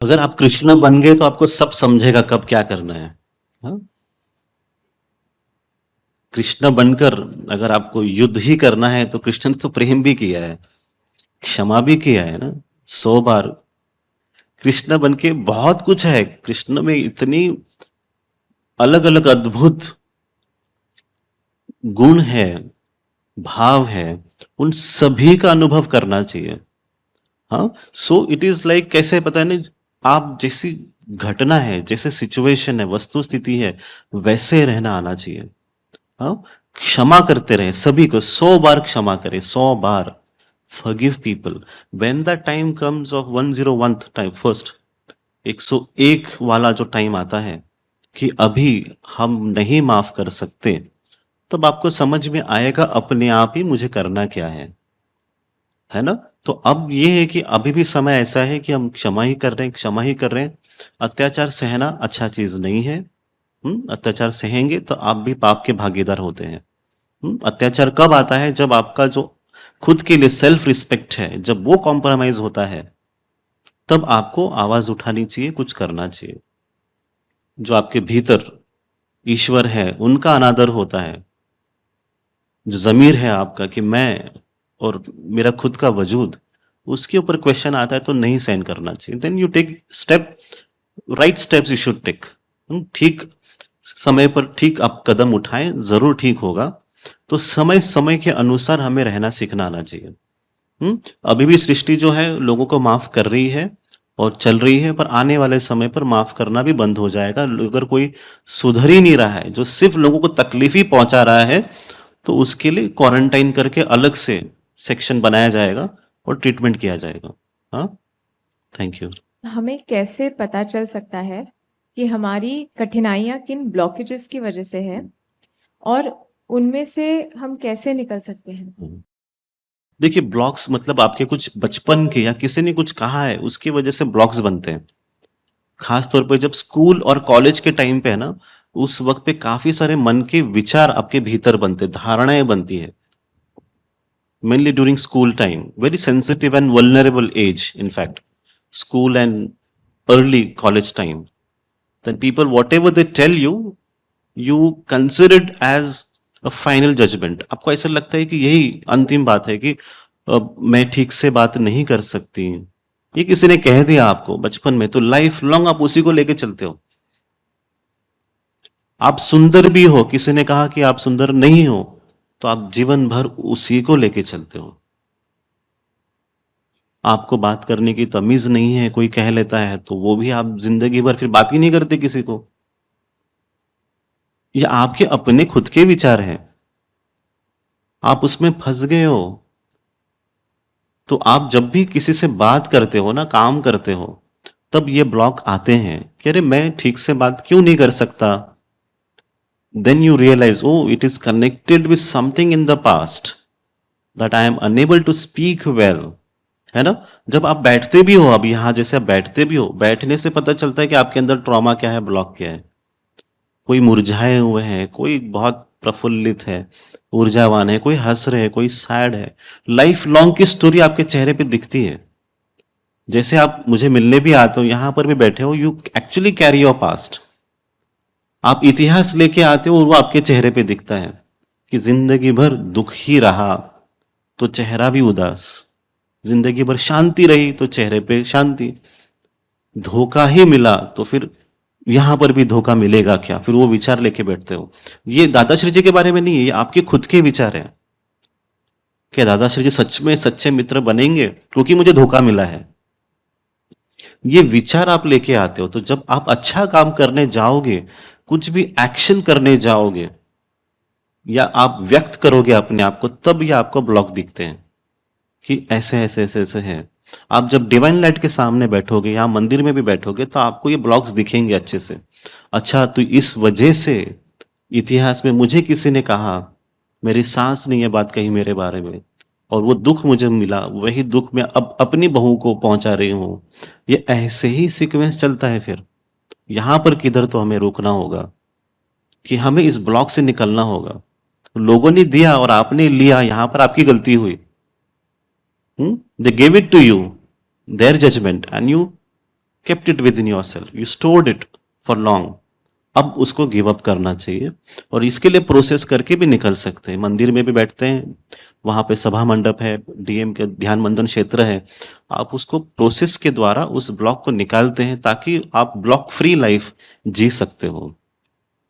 अगर आप कृष्ण बन गए तो आपको सब समझेगा कब क्या करना है। हाँ? कृष्ण बनकर अगर आपको युद्ध ही करना है तो कृष्ण ने तो प्रेम भी किया है, क्षमा भी किया है ना, 100 बार। कृष्ण बन के बहुत कुछ है कृष्ण में, इतनी अलग अलग अद्भुत गुण है, भाव है, उन सभी का अनुभव करना चाहिए। हाँ, सो इट इज लाइक, कैसे पता नहीं, आप जैसी घटना है, जैसे सिचुएशन है, वस्तु स्थिति है, वैसे रहना आना चाहिए। हाँ, क्षमा करते रहे सभी को, 100 बार क्षमा करें, 100 बार। Forgive people when the time comes of 101 time first, 101 वाला जो टाइम आता है कि अभी हम नहीं माफ कर सकते, तब आपको समझ में आएगा अपने आप ही मुझे करना क्या है ना। तो अब ये है कि अभी भी समय ऐसा है कि हम क्षमा ही कर रहे हैं, क्षमा ही कर रहे हैं। अत्याचार सहना अच्छा चीज नहीं है। अत्याचार सहेंगे तो आप भी पाप के भागीदार होते हैं। अत्याचार कब आता है? जब आपका जो खुद के लिए सेल्फ रिस्पेक्ट है, जब वो कॉम्प्रोमाइज होता है, तब आपको आवाज उठानी चाहिए, कुछ करना चाहिए। जो आपके भीतर ईश्वर है उनका अनादर होता है, जो जमीर है आपका कि मैं और मेरा खुद का वजूद, उसके ऊपर क्वेश्चन आता है तो नहीं सहन करना चाहिए। Then you take step, right steps you should take. ठीक समय पर ठीक आप कदम उठाएं, जरूर ठीक होगा। तो समय समय के अनुसार हमें रहना सीखना आना चाहिए। अभी भी सृष्टि जो है लोगों को माफ कर रही है और चल रही है, पर आने वाले समय पर माफ करना भी बंद हो जाएगा। अगर कोई सुधर ही नहीं रहा है, जो सिर्फ लोगों को तकलीफ ही पहुंचा रहा है, तो उसके लिए क्वारंटाइन करके अलग से सेक्शन बनाया जाएगा और ट्रीटमेंट किया जाएगा। हाँ, थैंक यू। हमें कैसे पता चल सकता है कि हमारी कठिनाइयाँ किन ब्लॉकेजेस की वजह से है और उनमें से हम कैसे निकल सकते हैं? देखिए, ब्लॉक्स मतलब आपके कुछ बचपन के या किसी ने कुछ कहा है उसकी वजह से ब्लॉक्स बनते हैं। खास तौर पे जब स्कूल और कॉलेज के टाइम पे है ना, उस वक्त पे काफी सारे मन के विचार आपके भीतर बनते, धारणाएं बनती है। Mainly during school time, very sensitive and vulnerable age, in fact school and early college time. Then people whatever they tell you, you considered as a final judgment. आपको ऐसा लगता है कि यही अंतिम बात है कि मैं ठीक से बात नहीं कर सकती। ये किसी ने कह दिया आपको बचपन में, तो लाइफ लॉन्ग आप उसी को लेके चलते हो। आप सुंदर भी हो, किसी ने कहा कि आप सुंदर नहीं हो, तो आप जीवन भर उसी को लेके चलते हो। आपको बात करने की तमीज नहीं है, कोई कह लेता है तो वो भी आप जिंदगी भर फिर बात ही नहीं करते किसी को। ये आपके अपने खुद के विचार हैं, आप उसमें फंस गए हो। तो आप जब भी किसी से बात करते हो ना, काम करते हो, तब ये ब्लॉक आते हैं कि अरे मैं ठीक से बात क्यों नहीं कर सकता। Then you realise, oh it is connected with something in the past that I am unable to speak well. है ना। जब आप बैठते भी हो, अब यहां जैसे आप बैठते भी हो, बैठने से पता चलता है कि आपके अंदर ट्रॉमा क्या है, ब्लॉक क्या है। कोई मुरझाए हुए हैं, कोई बहुत प्रफुल्लित है, ऊर्जावान है, कोई हंस रहे हैं, कोई सैड है। लाइफ लॉन्ग की स्टोरी आपके चेहरे पे दिखती है। जैसे आप मुझे मिलने भी आते हो, यहां पर भी बैठे हो, you actually carry your past. आप इतिहास लेके आते हो और वो आपके चेहरे पे दिखता है कि जिंदगी भर दुख ही रहा तो चेहरा भी उदास, जिंदगी भर शांति रही तो चेहरे पे शांति, धोखा ही मिला तो फिर यहां पर भी धोखा मिलेगा क्या, फिर वो विचार लेके बैठते हो। ये दादाश्री जी के बारे में नहीं है, ये आपके खुद के विचार है। क्या दादाश्री जी सच में सच्चे मित्र बनेंगे क्योंकि मुझे धोखा मिला है? ये विचार आप लेके आते हो। तो जब आप अच्छा काम करने जाओगे, कुछ भी एक्शन करने जाओगे, या आप व्यक्त करोगे अपने आप को, तब ये आपको ब्लॉक दिखते हैं कि ऐसे ऐसे ऐसे ऐसे है। आप जब डिवाइन लाइट के सामने बैठोगे या मंदिर में भी बैठोगे, तो आपको ये ब्लॉक्स दिखेंगे अच्छे से। अच्छा, तो इस वजह से इतिहास में मुझे किसी ने कहा, मेरी सांस ने यह बात कही मेरे बारे में, और वो दुख मुझे मिला, वही दुख मैं अब अपनी बहू को पहुंचा रही हूं। ये ऐसे ही सीक्वेंस चलता है। फिर यहां पर किधर तो हमें रोकना होगा कि हमें इस ब्लॉक से निकलना होगा। लोगों ने दिया और आपने लिया, यहां पर आपकी गलती हुई। They gave it to you, their judgment, and you kept it within yourself, you stored it for long. अब उसको गिव अप करना चाहिए और इसके लिए प्रोसेस करके भी निकल सकते हैं। मंदिर में भी बैठते हैं, वहां पे सभा मंडप है, डीएम के ध्यान मंदन क्षेत्र है, आप उसको प्रोसेस के द्वारा उस ब्लॉक को निकालते हैं ताकि आप ब्लॉक फ्री लाइफ जी सकते हो।